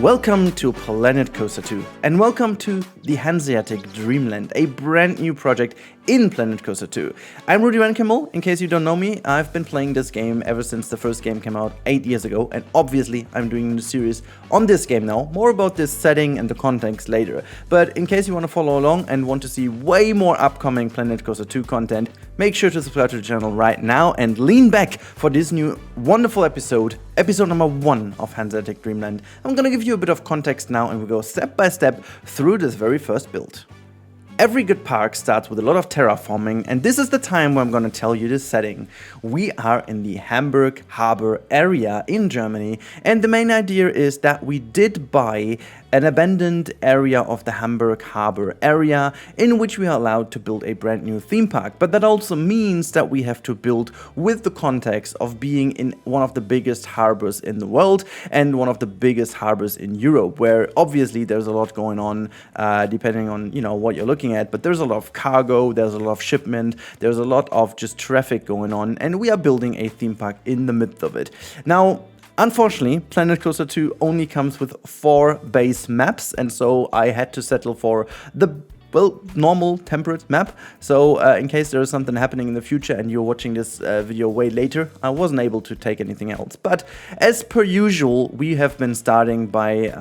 Welcome to Planet Coaster 2, and welcome to the Hanseatic Dreamland, a brand new project in Planet Coaster 2. I'm Rudy Van Kimmel. In case you don't know me, I've been playing this game ever since the first game came out 8 years ago, and obviously I'm doing a series on this game now. More about this setting and the context later. But in case you want to follow along and want to see way more upcoming Planet Coaster 2 content, make sure to subscribe to the channel right now and lean back for this new wonderful episode number 1 of Hanseatic Dreamland. I'm gonna give you a bit of context now, and we go step by step through this very first build. Every good park starts with a lot of terraforming, and this is the time where I'm going to tell you this setting. We are in the Hamburg Hafen area in Germany, and the main idea is that we did buy an abandoned area of the Hamburg Hafen area in which we are allowed to build a brand new theme park. But that also means that we have to build with the context of being in one of the biggest harbors in the world and one of the biggest harbors in Europe, where obviously there's a lot going on depending on what you're looking at, but there's a lot of cargo, there's a lot of shipment, there's a lot of just traffic going on, and we are building a theme park in the midst of it. Now, unfortunately, Planet Coaster 2 only comes with 4 base maps, and so I had to settle for the normal temperate map. So in case there is something happening in the future and you're watching this video way later, I wasn't able to take anything else. But as per usual, we have been starting by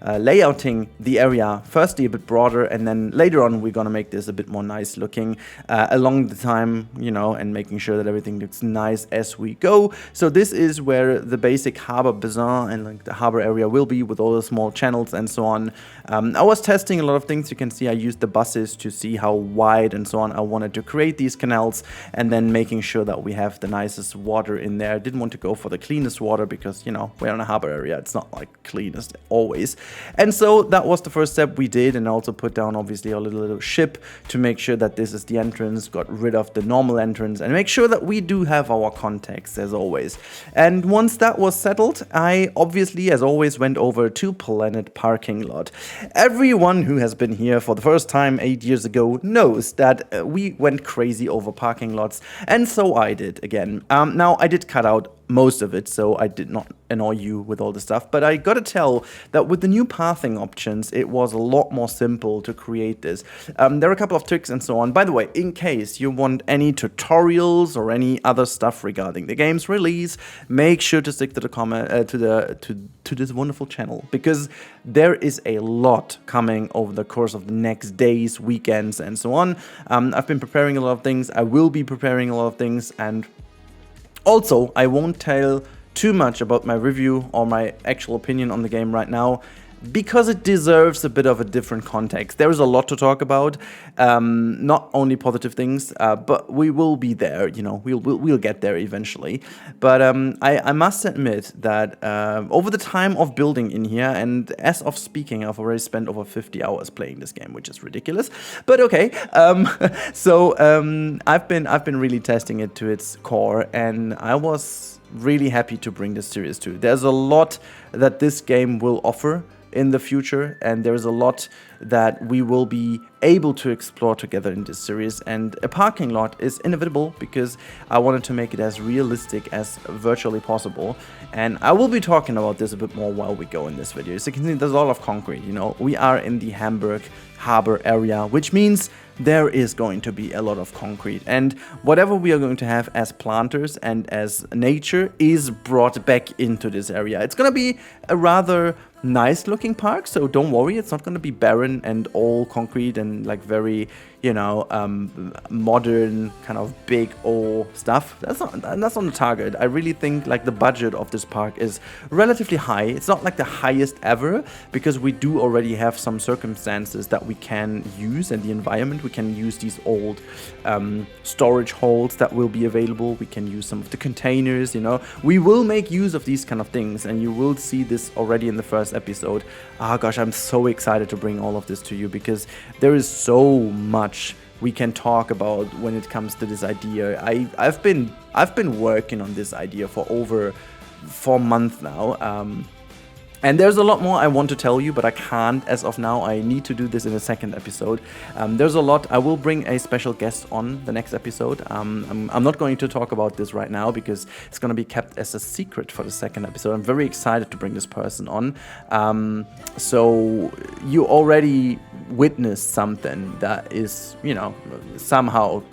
layouting the area firstly a bit broader, and then later on we're gonna make this a bit more nice looking along the time, and making sure that everything looks nice as we go. So this is where the basic harbor basin and the harbor area will be, with all the small channels and so on. I was testing a lot of things. You can see I used the buses to see how wide and so on I wanted to create these canals, and then making sure that we have the nicest water in there. I didn't want to go for the cleanest water because, we're in a harbor area. It's not like cleanest always. And so that was the first step we did, and also put down obviously our little ship to make sure that this is the entrance, got rid of the normal entrance, and make sure that we do have our context as always. And once that was settled, I obviously, as always, went over to Planet Parking Lot. Everyone who has been here for the first time 8 years ago knows that we went crazy over parking lots, and so I did again. Now, I did cut out most of it, so I did not annoy you with all the stuff, but I gotta tell that with the new pathing options, it was a lot more simple to create this. There are a couple of tricks and so on. By the way, in case you want any tutorials or any other stuff regarding the game's release, make sure to stick to the comment to this wonderful channel, because there is a lot coming over the course of the next days, weekends, and so on. I've been preparing a lot of things. I will be preparing a lot of things, and also, I won't tell too much about my review or my actual opinion on the game right now, because it deserves a bit of a different context. There is a lot to talk about, not only positive things, but we will be there. We'll get there eventually. But I must admit that over the time of building in here, and as of speaking, I've already spent over 50 hours playing this game, which is ridiculous. But okay. I've been really testing it to its core, and I was really happy to bring this series to. There's a lot that this game will offer in the future, and there's a lot that we will be able to explore together in this series, and a parking lot is inevitable because I wanted to make it as realistic as virtually possible. And I will be talking about this a bit more while we go in this video. As you can see, there's a lot of concrete. We are in the Hamburg Hafen area, which means there is going to be a lot of concrete, and whatever we are going to have as planters and as nature is brought back into this area. It's going to be a rather nice looking park, so don't worry, it's not going to be barren and all concrete and like very modern kind of big old stuff. That's not the target. I really think like the budget of this park is relatively high. It's not like the highest ever, because we do already have some circumstances that we can use, and the environment, we can use these old storage holes that will be available. We can use some of the containers. We will make use of these kind of things, and you will see this already in the first episode. Oh gosh, I'm so excited to bring all of this to you, because there is so much we can talk about when it comes to this idea. I've been working on this idea for over 4 months now. And there's a lot more I want to tell you, but I can't as of now. I need to do this in a second episode. There's a lot. I will bring a special guest on the next episode. I'm not going to talk about this right now because it's going to be kept as a secret for the second episode. I'm very excited to bring this person on. So you already witnessed something that is, you know, somehow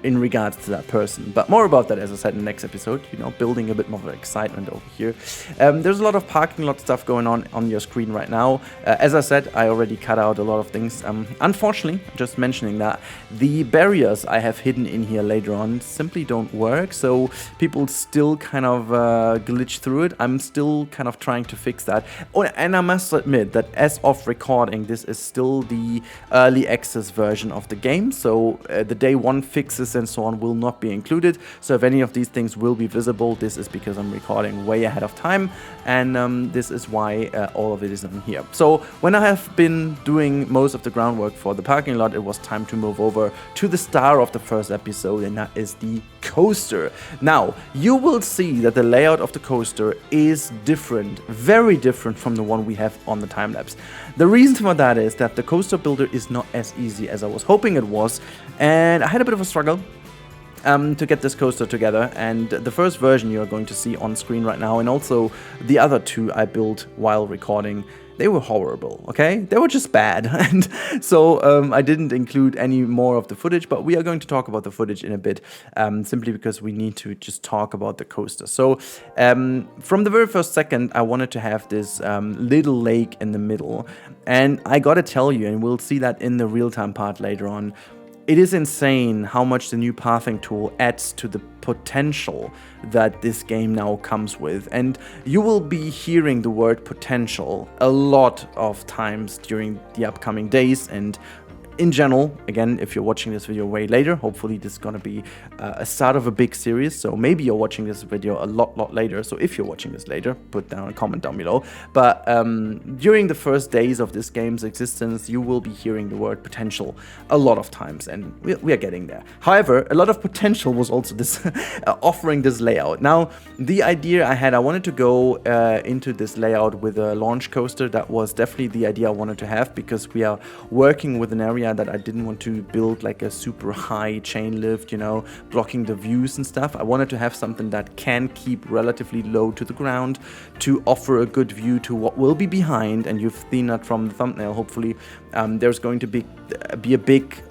in regards to that person, but more about that, as I said, in the next episode, you know, building a bit more of excitement over here. There's a lot of parking lot stuff going on your screen right now. As I said, I already cut out a lot of things. Unfortunately, just mentioning that, the barriers I have hidden in here later on simply don't work, so people still kind of glitch through it. I'm still kind of trying to fix that. Oh, and I must admit that as of recording, this is still the early access version of the game, so the day one fixes and so on will not be included. So if any of these things will be visible, this is because I'm recording way ahead of time, and this is why all of it is in here. So when I have been doing most of the groundwork for the parking lot, it was time to move over to the star of the first episode, and that is the coaster. Now, you will see that the layout of the coaster is different, very different from the one we have on the time-lapse. The reason for that is that the coaster builder is not as easy as I was hoping it was, and I had a bit of a struggle to get this coaster together, and the first version you are going to see on screen right now, and also the other two I built while recording, they were horrible, okay? They were just bad, and so I didn't include any more of the footage, but we are going to talk about the footage in a bit, simply because we need to just talk about the coaster. So from the very first second, I wanted to have this little lake in the middle, and I gotta tell you, and we'll see that in the real-time part later on, it is insane how much the new pathing tool adds to the potential that this game now comes with. And you will be hearing the word potential a lot of times during the upcoming days, and in general, again, if you're watching this video way later, hopefully this is going to be a start of a big series, so maybe you're watching this video a lot later, so if you're watching this later, put down a comment down below. But during the first days of this game's existence, you will be hearing the word potential a lot of times, and we are getting there. However, a lot of potential was also this offering this layout. Now, the idea I had, I wanted to go into this layout with a launch coaster. That was definitely the idea I wanted to have, because we are working with an area that I didn't want to build like a super high chain lift, you know, blocking the views and stuff. I wanted to have something that can keep relatively low to the ground to offer a good view to what will be behind, and you've seen that from the thumbnail, hopefully. There's going to be a big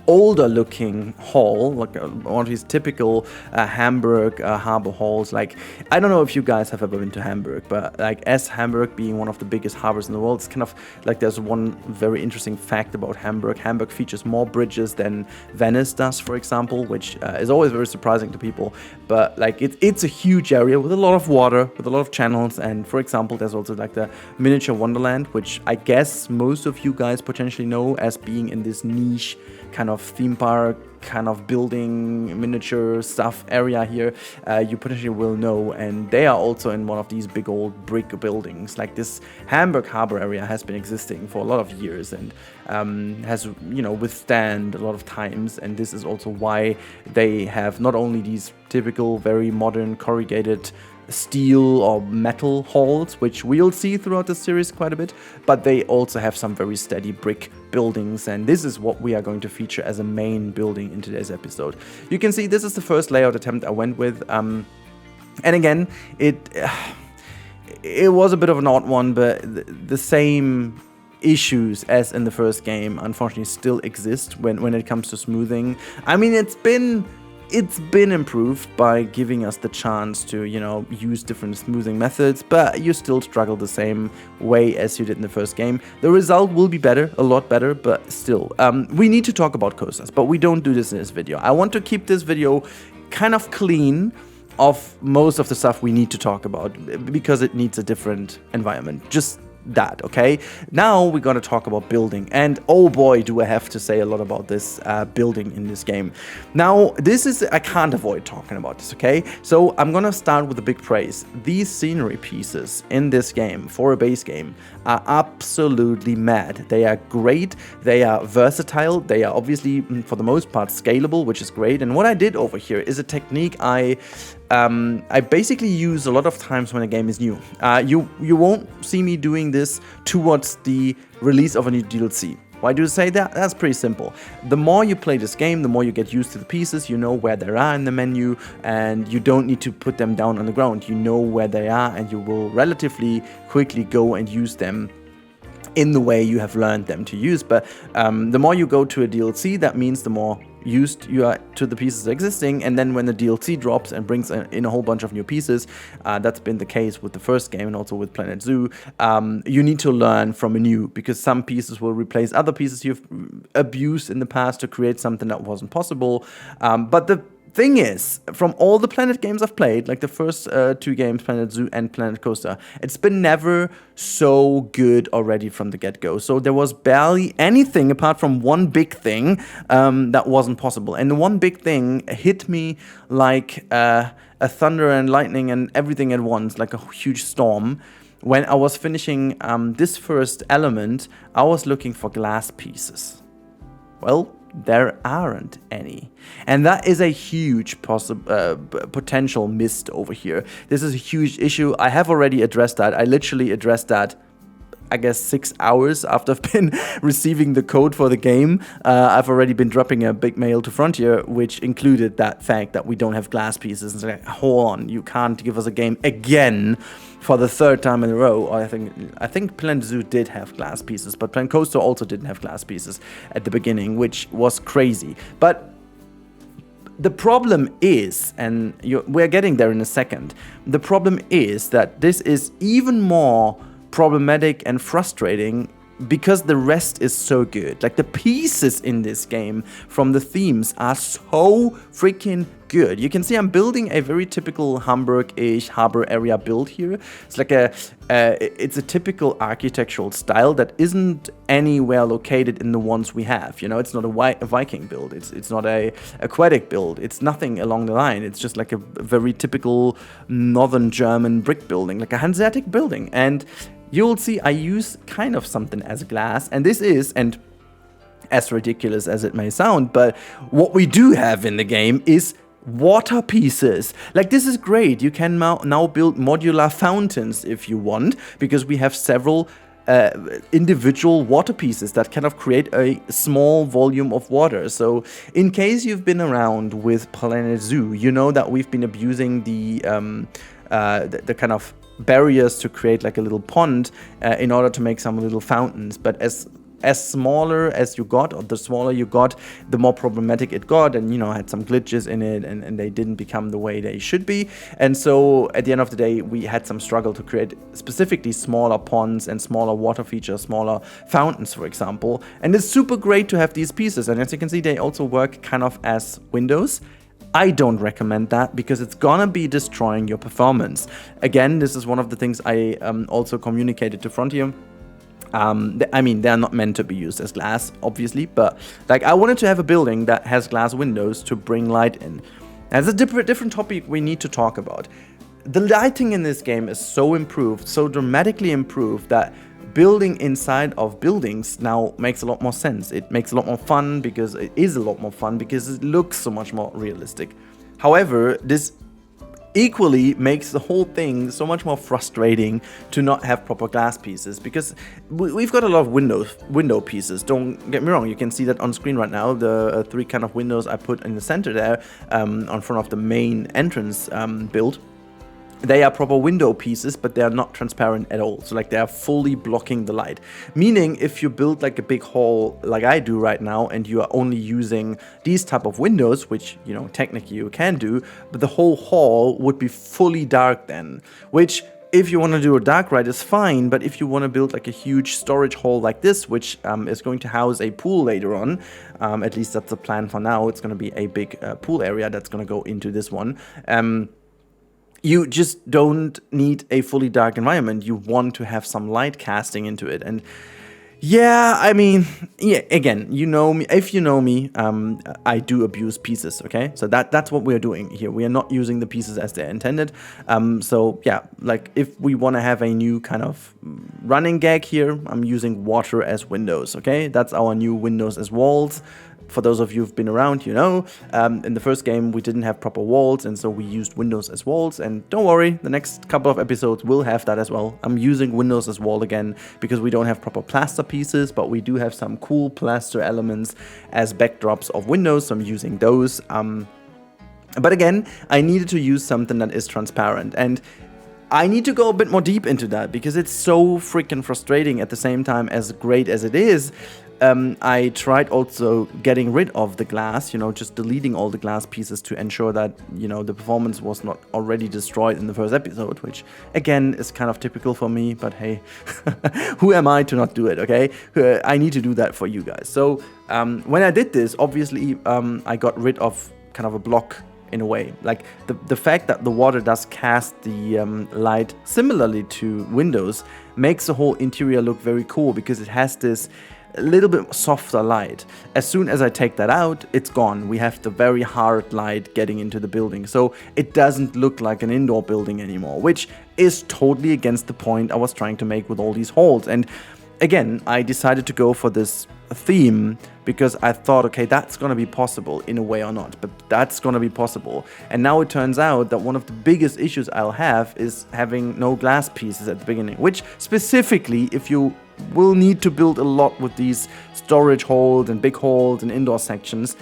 older looking hall, like one of these typical Hamburg harbor halls. Like, I don't know if you guys have ever been to Hamburg, but like, as Hamburg being one of the biggest harbors in the world, it's kind of like, there's one very interesting fact about Hamburg. Hamburg features more bridges than Venice does, for example, which is always very surprising to people. But like, it's a huge area with a lot of water, with a lot of channels, and for example, there's also like the miniature Wonderland, which I guess most of you guys potentially know as being in this niche kind of theme park, kind of building miniature stuff area here. You potentially will know, and they are also in one of these big old brick buildings. Like, this Hamburg harbor area has been existing for a lot of years, and has, you know, withstand a lot of times, and this is also why they have not only these typical very modern corrugated steel or metal halls, which we'll see throughout the series quite a bit, but they also have some very steady brick buildings, and this is what we are going to feature as a main building in today's episode. You can see this is the first layout attempt I went with, and again, it was a bit of an odd one, but the same issues as in the first game unfortunately still exist when it comes to smoothing. I mean, it's been improved by giving us the chance to, you know, use different smoothing methods, but you still struggle the same way as you did in the first game. The result will be better, a lot better, but still. We need to talk about coasters, but we don't do this in this video. I want to keep this video kind of clean of most of the stuff we need to talk about, because it needs a different environment. Just that, okay? Now we're gonna talk about building, and oh boy, do I have to say a lot about this building in this game. Now, this is, I can't avoid talking about this, okay? So I'm gonna start with a big praise. These scenery pieces in this game, for a base game, are absolutely mad. They are great, they are versatile, they are obviously, for the most part, scalable, which is great. And what I did over here is a technique I I basically use a lot of times when a game is new. You won't see me doing this towards the release of a new DLC. Why do you say that? That's pretty simple. The more you play this game, the more you get used to the pieces, you know where they are in the menu, and you don't need to put them down on the ground. You know where they are, and you will relatively quickly go and use them in the way you have learned them to use. But the more you go to a DLC, that means the more used you are to the pieces existing, and then when the DLC drops and brings in a whole bunch of new pieces, that's been the case with the first game and also with Planet Zoo, you need to learn from anew, because some pieces will replace other pieces you've abused in the past to create something that wasn't possible. But the thing is, from all the Planet games I've played, like the first 2 games, Planet Zoo and Planet Coaster, it's been never so good already from the get-go. So there was barely anything apart from one big thing that wasn't possible. And the one big thing hit me like a thunder and lightning and everything at once, like a huge storm. When I was finishing this first element, I was looking for glass pieces. Well, there aren't any. And that is a huge potential missed over here. This is a huge issue. I have already addressed that. I literally addressed that, I guess, 6 hours after I've been receiving the code for the game. I've already been dropping a big mail to Frontier, which included that fact that we don't have glass pieces. And it's like, hold on, you can't give us a game again for the 3rd time in a row. Or I think Planet Zoo did have glass pieces, but Planet Coaster also didn't have glass pieces at the beginning, which was crazy. But the problem is, and we're getting there in a second, the problem is that this is even more problematic and frustrating because the rest is so good. Like, the pieces in this game from the themes are so freaking good. You can see I'm building a very typical Hamburg-ish harbor area build here. It's like it's a typical architectural style that isn't anywhere located in the ones we have. You know, it's not a Viking build. It's not a aquatic build. It's nothing along the line. It's just like a very typical northern German brick building, like a Hanseatic building. And you'll see I use kind of something as glass, and this is, and as ridiculous as it may sound, but what we do have in the game is water pieces. Like, this is great. You can now build modular fountains if you want, because we have several individual water pieces that kind of create a small volume of water. So in case you've been around with Planet Zoo, you know that we've been abusing the kind of barriers to create like a little pond in order to make some little fountains. But as smaller as you got, or the smaller you got, the more problematic it got, and, you know, had some glitches in it, and they didn't become the way they should be. And so at the end of the day, we had some struggle to create specifically smaller ponds and smaller water features, smaller fountains, for example. And it's super great to have these pieces, and as you can see, they also work kind of as windows. I don't recommend that because it's gonna be destroying your performance. Again, this is one of the things I also communicated to Frontier. I mean, they're not meant to be used as glass, obviously, but like, I wanted to have a building that has glass windows to bring light in. That's a different topic we need to talk about. The lighting in this game is so improved, so dramatically improved, that building inside of buildings now makes a lot more sense. It makes a lot more fun because it is a lot more fun because it looks so much more realistic. However, this equally makes the whole thing so much more frustrating to not have proper glass pieces, because we've got a lot of window pieces. Don't get me wrong, you can see that on screen right now, the 3 kind of windows I put in the center there, on front of the main entrance build. They are proper window pieces, but they are not transparent at all. So like, they are fully blocking the light. Meaning, if you build like a big hall like I do right now, and you are only using these type of windows, which, you know, technically you can do, but the whole hall would be fully dark then. Which, if you want to do a dark ride, is fine, but if you want to build like a huge storage hall like this, which is going to house a pool later on, at least that's the plan for now, it's going to be a big pool area that's going to go into this one. You just don't need a fully dark environment. You want to have some light casting into it. And yeah, I mean, yeah, again, you know me. If you know me, I do abuse pieces, okay? So that's what we're doing here. We are not using the pieces as they're intended. So yeah, like, if we want to have a new kind of running gag here, I'm using water as windows, okay? That's our new windows as walls. for those of you who've been around, you know, in the first game we didn't have proper walls, and so we used windows as walls. And don't worry, the next couple of episodes will have that as well. I'm using windows as wall again because we don't have proper plaster pieces, but we do have some cool plaster elements as backdrops of windows, so I'm using those. But again, I needed to use something that is transparent, and I need to go a bit more deep into that because it's so freaking frustrating at the same time as great as it is. I tried also getting rid of the glass, you know, just deleting all the glass pieces to ensure that, you know, the performance was not already destroyed in the first episode, which again is kind of typical for me, but hey, who am I to not do it, okay? I need to do that for you guys. So when I did this, obviously I got rid of kind of a block in a way. Like the fact that the water does cast the light similarly to windows makes the whole interior look very cool because it has this a little bit softer light. As soon as I take that out, it's gone. We have the very hard light getting into the building, so it doesn't look like an indoor building anymore, which is totally against the point I was trying to make with all these holes. And again, I decided to go for this theme because I thought, okay, that's gonna be possible in a way or not, but that's gonna be possible. And now it turns out that one of the biggest issues I'll have is having no glass pieces at the beginning, which specifically, if you will need to build a lot with these storage holes and big holes and indoor sections,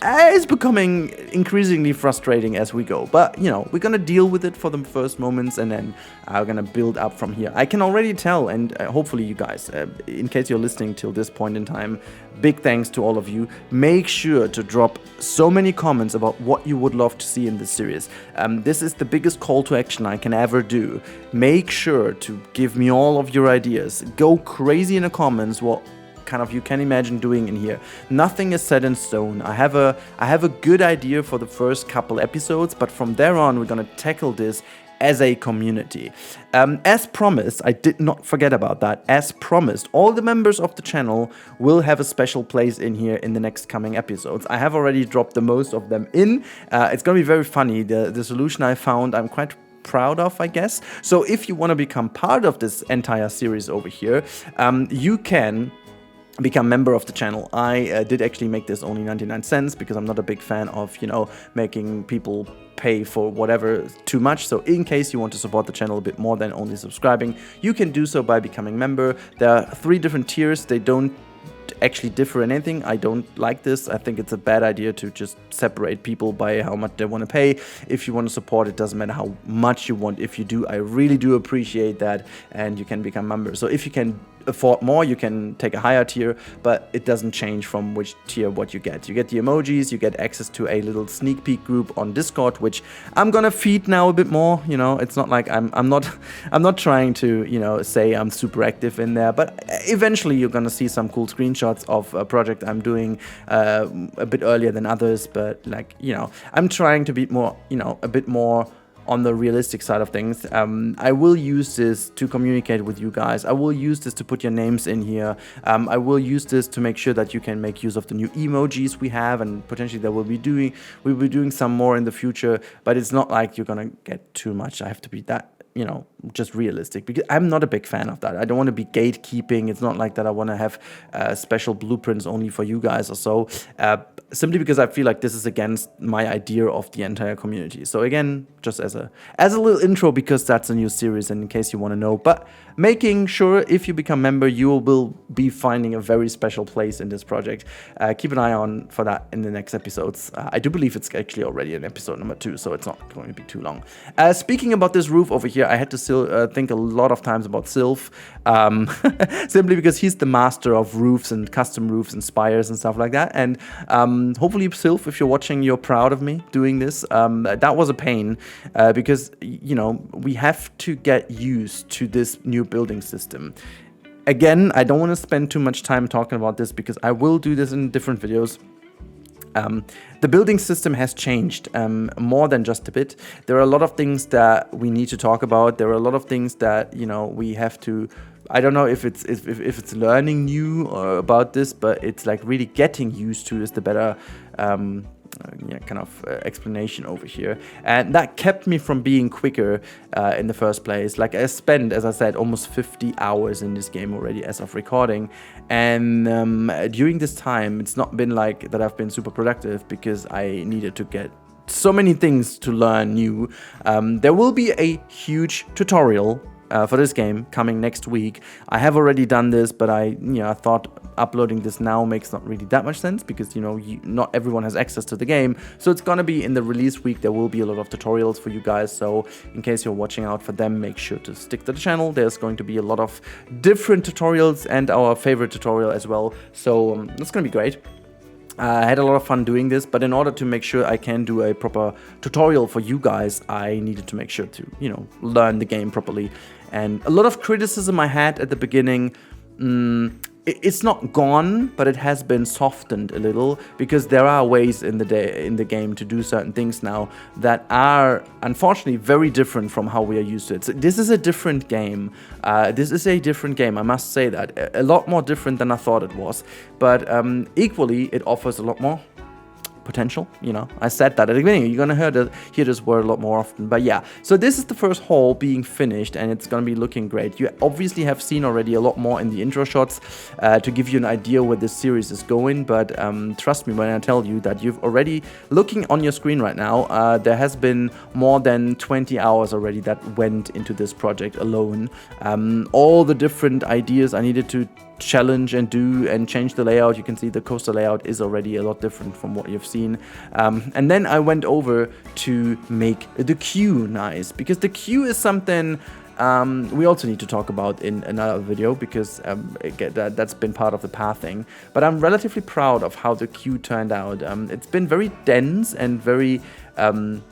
is becoming increasingly frustrating as we go. But, you know, we're gonna deal with it for the first moments, and then we're gonna build up from here. I can already tell, and hopefully you guys, in case you're listening till this point in time, big thanks to all of you. Make sure to drop so many comments about what you would love to see in this series. This is the biggest call to action I can ever do. Make sure to give me all of your ideas. Go crazy in the comments what kind of you can imagine doing in here. Nothing is set in stone. I have a good idea for the first couple episodes, but from there on we're gonna tackle this as a community. As promised, I did not forget about that. As promised, all the members of the channel will have a special place in here in the next coming episodes. I have already dropped the most of them in. It's gonna be very funny. The solution I found, I'm quite proud of, I guess. So if you want to become part of this entire series over here, you can become member of the channel. I did actually make this only 99 cents because I'm not a big fan of, you know, making people pay for whatever too much. So in case you want to support the channel a bit more than only subscribing, you can do so by becoming member. There are 3 different tiers. They don't actually differ in anything. I don't like this. I think it's a bad idea to just separate people by how much they want to pay. If you want to support, it doesn't matter how much you want. If you do, I really do appreciate that, and you can become member. So if you can afford more, you can take a higher tier, but it doesn't change from which tier what you get. You get the emojis, you get access to a little sneak peek group on Discord, which I'm gonna feed now a bit more. You know, it's not like I'm not trying to, you know, say I'm super active in there, but eventually you're gonna see some cool screenshots of a project I'm doing a bit earlier than others. But like, you know, I'm trying to be more, you know, a bit more on the realistic side of things. I will use this to communicate with you guys. I will use this to put your names in here. I will use this to make sure that you can make use of the new emojis we have, and potentially we'll be doing some more in the future, but it's not like you're gonna get too much. I have to be that, you know, just realistic, because I'm not a big fan of that. I don't want to be gatekeeping. It's not like that I want to have special blueprints only for you guys or so, simply because I feel like this is against my idea of the entire community. So again, just as a little intro, because that's a new series, and in case you want to know, but making sure if you become member, you will be finding a very special place in this project. Keep an eye on for that in the next episodes. I do believe it's actually already in episode number 2, so it's not going to be too long. Speaking about this roof over here, I had to think a lot of times about Sylph, simply because he's the master of roofs and custom roofs and spires and stuff like that. And hopefully, Sylph, if you're watching, you're proud of me doing this. That was a pain because, you know, we have to get used to this new building system. Again, I don't want to spend too much time talking about this because I will do this in different videos. The building system has changed more than just a bit. There are a lot of things that we need to talk about. There are a lot of things that, you know, we have to, I don't know if it's learning new about this, but it's like really getting used to is the better kind of explanation over here, and that kept me from being quicker in the first place. Like, I spent, as I said, almost 50 hours in this game already as of recording, and during this time it's not been like that I've been super productive, because I needed to get so many things to learn new. There will be a huge tutorial for this game coming next week. I have already done this, but I thought uploading this now makes not really that much sense, because not everyone has access to the game. So it's gonna be in the release week. There will be a lot of tutorials for you guys, so in case you're watching out for them, make sure to stick to the channel. There's going to be a lot of different tutorials, and our favorite tutorial as well, so it's gonna be great. I had a lot of fun doing this, but in order to make sure I can do a proper tutorial for you guys, I needed to make sure to, learn the game properly. And a lot of criticism I had at the beginning, it's not gone, but it has been softened a little, because there are ways in the game to do certain things now that are unfortunately very different from how we are used to it. So this is a different game. I must say that. A lot more different than I thought it was, but equally it offers a lot more potential. I said that at the beginning. You're gonna hear this word a lot more often. But yeah, so this is the first hall being finished, and it's gonna be looking great. You obviously have seen already a lot more in the intro shots to give you an idea where this series is going, but trust me when I tell you that you've already, looking on your screen right now, there has been more than 20 hours already that went into this project alone. All the different ideas I needed to challenge and do and change the layout. You can see the coaster layout is already a lot different from what you've seen. And then I went over to make the queue nice, because the queue is something we also need to talk about in another video, because that's been part of the pathing. But I'm relatively proud of how the queue turned out. It's been very dense and very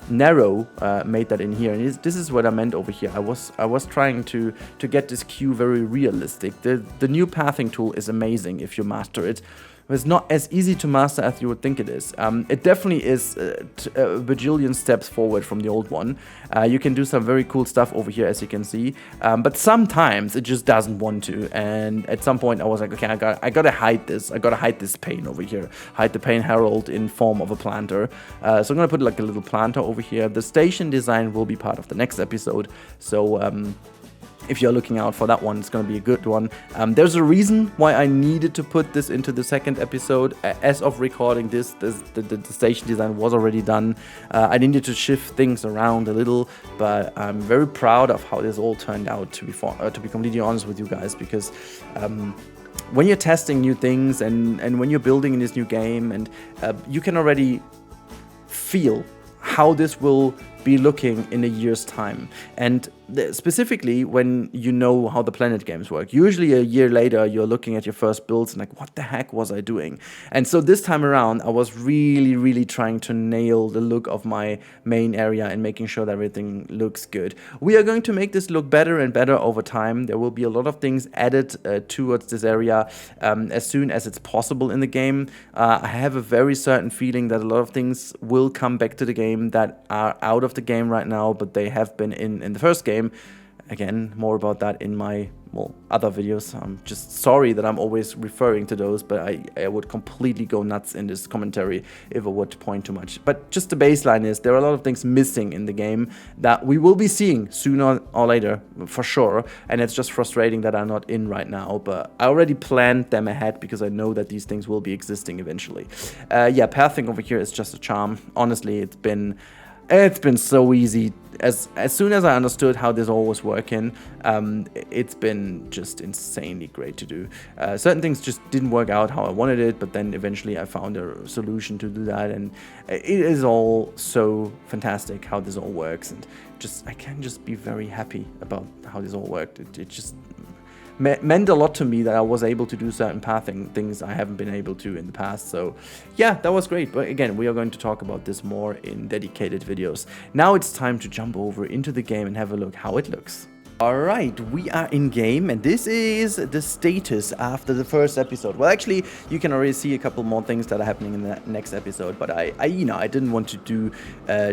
narrow, made that in here, and this is what I meant over here. I was trying to get this queue very realistic. The new pathing tool is amazing if you master it. It's not as easy to master as you would think it is. It definitely is a bajillion steps forward from the old one. You can do some very cool stuff over here, as you can see, but sometimes it just doesn't want to, and at some point I was like, okay, I gotta hide this. I gotta hide this pane over here. Hide the pane herald in form of a planter. So I'm gonna put like a little planter over here. The station design will be part of the next episode, so if you're looking out for that one, it's going to be a good one. There's a reason why I needed to put this into the second episode. As of recording this, the station design was already done. I needed to shift things around a little, but I'm very proud of how this all turned out, to be completely honest with you guys, because when you're testing new things and when you're building in this new game, and you can already feel how this will be looking in a year's time, and specifically when you know how the Planet games work. Usually a year later you're looking at your first builds and like, what the heck was I doing? And so this time around I was really trying to nail the look of my main area and making sure that everything looks good. We are going to make this look better and better over time. There will be a lot of things added towards this area as soon as it's possible in the game. I have a very certain feeling that a lot of things will come back to the game that are out of the game right now, but they have been in the first game. Again, more about that in my other videos. I'm just sorry that I'm always referring to those, but I would completely go nuts in this commentary if I would point too much. But just the baseline is there are a lot of things missing in the game that we will be seeing sooner or later for sure, and it's just frustrating that I'm not in right now, but I already planned them ahead because I know that these things will be existing eventually. Yeah, pathing over here is just a charm. Honestly, it's been so easy. As soon as I understood how this all was working, it's been just insanely great to do. Certain things just didn't work out how I wanted it, but then eventually I found a solution to do that, and it is all so fantastic how this all works, and I can just be very happy about how this all worked. It just meant a lot to me that I was able to do certain pathing things I haven't been able to in the past. So yeah, that was great. But again, we are going to talk about this more in dedicated videos. Now it's time to jump over into the game and have a look how it looks. Alright, we are in game, and this is the status after the first episode. Well, actually, you can already see a couple more things that are happening in the next episode, but I didn't want to do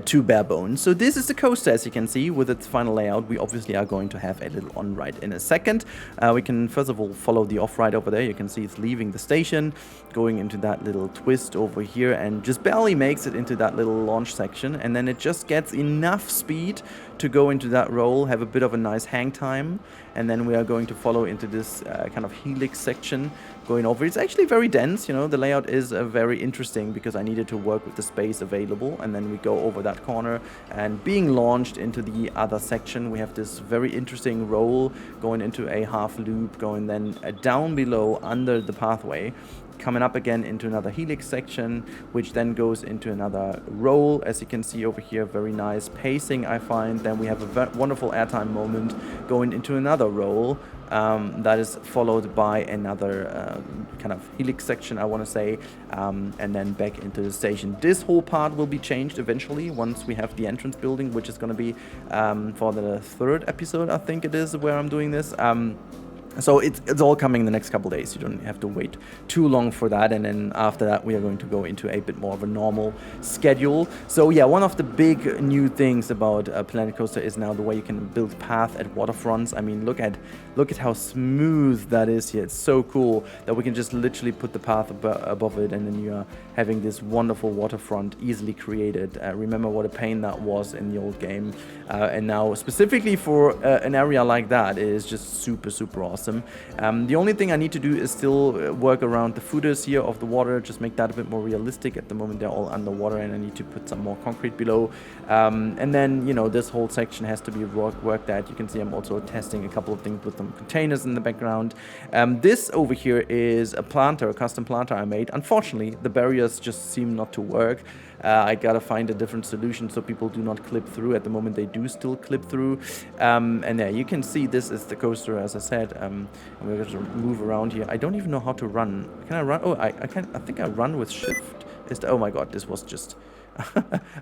too bare bones. So this is the coaster, as you can see, with its final layout. We obviously are going to have a little on-ride in a second. We can first of all follow the off-ride over there. You can see it's leaving the station, going into that little twist over here, and just barely makes it into that little launch section, and then it just gets enough speed to go into that roll, have a bit of a nice hang time, and then we are going to follow into this kind of helix section going over. It's actually very dense, you know, the layout is very interesting because I needed to work with the space available, and then we go over that corner and being launched into the other section. We have this very interesting roll going into a half loop, going then down below under the pathway, coming up again into another helix section, which then goes into another roll. As you can see over here, very nice pacing, I find. Then we have a wonderful airtime moment going into another roll that is followed by another kind of helix section, I want to say, and then back into the station. This whole part will be changed eventually once we have the entrance building, which is going to be for the third episode, I think it is, where I'm doing this. So it's all coming in the next couple days. You don't have to wait too long for that. And then after that, we are going to go into a bit more of a normal schedule. So yeah, one of the big new things about Planet Coaster is now the way you can build path at waterfronts. I mean, look at how smooth that is here. It's so cool that we can just literally put the path above it, and then you are having this wonderful waterfront easily created. Remember what a pain that was in the old game. And now specifically for an area like that, it is just super, super awesome. The only thing I need to do is still work around the footers here of the water, just make that a bit more realistic. At the moment they're all underwater, and I need to put some more concrete below. And then, you know, this whole section has to be worked at. You can see I'm also testing a couple of things with some containers in the background. This over here is a planter, a custom planter I made. Unfortunately, the barriers just seem not to work. I gotta find a different solution so people do not clip through. At the moment they do still clip through. And yeah, you can see this is the coaster, as I said. And we're going to move around here. I don't even know how to run. Can I run? Oh, I can. I think I run with shift. Oh my god, this was just...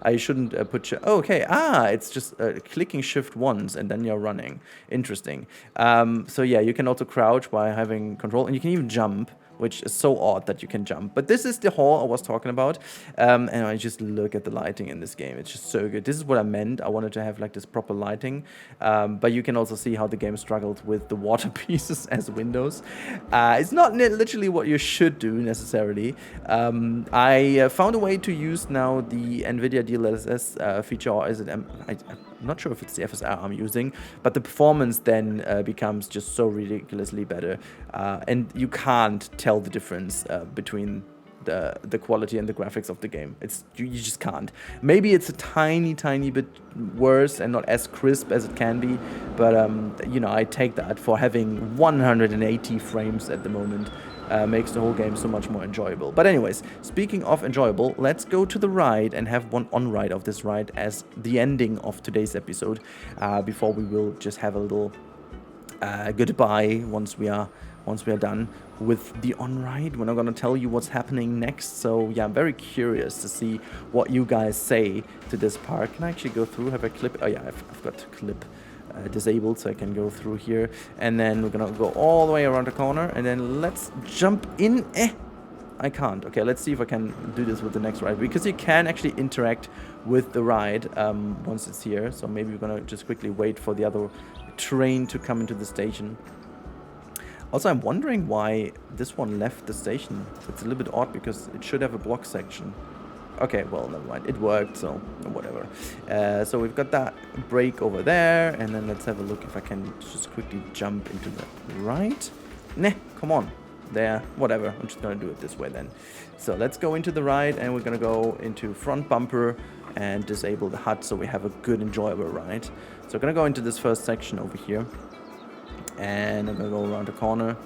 I shouldn't put... Oh, okay. It's just clicking shift once and then you're running. Interesting. So yeah, you can also crouch by having control, and you can even jump, which is so odd that you can jump. But this is the hall I was talking about. And I just look at the lighting in this game. It's just so good. This is what I meant. I wanted to have like this proper lighting. But you can also see how the game struggled with the water pieces as windows. It's not literally what you should do necessarily. I found a way to use now the NVIDIA DLSS feature, or is it... I'm not sure if it's the FSR I'm using, but the performance then becomes just so ridiculously better. And you can't tell the difference between the quality and the graphics of the game. You just can't. Maybe it's a tiny bit worse and not as crisp as it can be, but you know, I take that. For having 180 frames at the moment makes the whole game so much more enjoyable. But anyways, speaking of enjoyable, let's go to the ride and have one on-ride of this ride as the ending of today's episode, before we will just have a little goodbye once we are done with the on-ride. We're not going to tell you what's happening next, so yeah, I'm very curious to see what you guys say to this part. Can I actually go through? Have a clip? Oh yeah, I've got clip disabled, so I can go through here, and then we're gonna go all the way around the corner, and then let's jump in. I can't. Okay, let's see if I can do this with the next ride, because you can actually interact with the ride once it's here. So maybe we're gonna just quickly wait for the other train to come into the station. Also, I'm wondering why this one left the station. It's a little bit odd because it should have a block section. Okay, well, never mind. It worked, so whatever. So we've got that break over there, and then let's have a look if I can just quickly jump into the right. Nah, come on. There, whatever. I'm just gonna do it this way then. So let's go into the ride, and we're gonna go into front bumper and disable the HUD so we have a good, enjoyable ride. So we're gonna go into this first section over here, and I'm gonna go around the corner,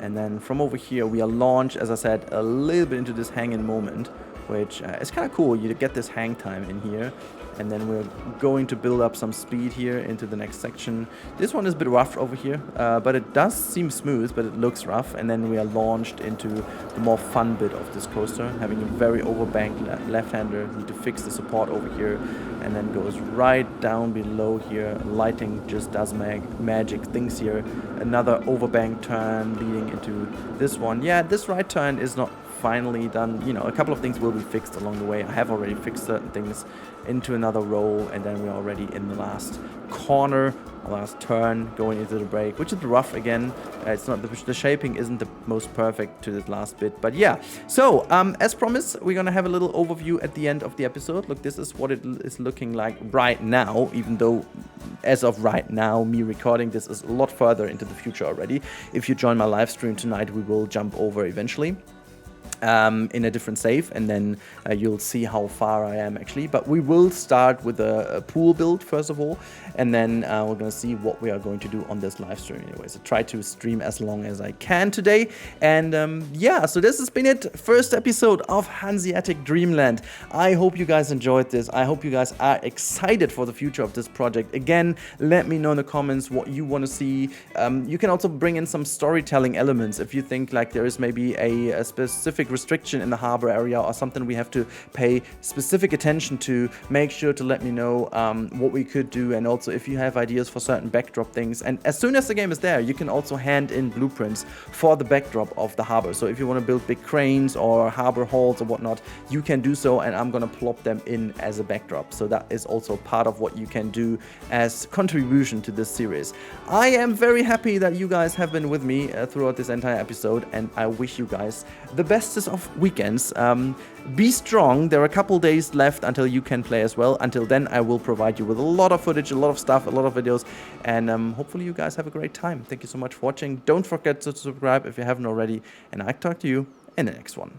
and then from over here we are launched, as I said, a little bit into this hang-in moment, which is kind of cool. You get this hang time in here, and then we're going to build up some speed here into the next section. This one is a bit rough over here, but it does seem smooth, but it looks rough. And then we are launched into the more fun bit of this coaster, having a very overbanked left-hander. Need to fix the support over here, and then goes right down below here. Lighting just does magic things here. Another overbanked turn leading into this one. Yeah, this right turn is not finally done. You know, a couple of things will be fixed along the way. I have already fixed certain things into another roll, and then we're already in the last corner, last turn, going into the break, which is rough again. It's not the shaping isn't the most perfect to this last bit, but yeah. So as promised, we're gonna have a little overview at the end of the episode. Look, this is what it is looking like right now, even though as of right now, me recording this is a lot further into the future already. If you join my live stream tonight, we will jump over eventually in a different save, and then you'll see how far I am actually. But we will start with a pool build first of all, and then we're gonna see what we are going to do on this live stream anyway. So try to stream as long as I can today. And yeah, so this has been it. First episode of Hanseatic Dreamland. I hope you guys enjoyed this. I hope you guys are excited for the future of this project. Again, let me know in the comments what you want to see. You can also bring in some storytelling elements if you think like there is maybe a specific restriction in the harbor area or something we have to pay specific attention to. Make sure to let me know what we could do, and also if you have ideas for certain backdrop things. And as soon as the game is there, you can also hand in blueprints for the backdrop of the harbor. So if you want to build big cranes or harbor halls or whatnot, you can do so, and I'm gonna plop them in as a backdrop. So that is also part of what you can do as contribution to this series. I am very happy that you guys have been with me throughout this entire episode, and I wish you guys the bestest of weekends. Be strong. There are a couple days left until you can play as well. Until then, I will provide you with a lot of footage, a lot of stuff, a lot of videos, and hopefully you guys have a great time. Thank you so much for watching. Don't forget to subscribe if you haven't already, and I'll talk to you in the next one.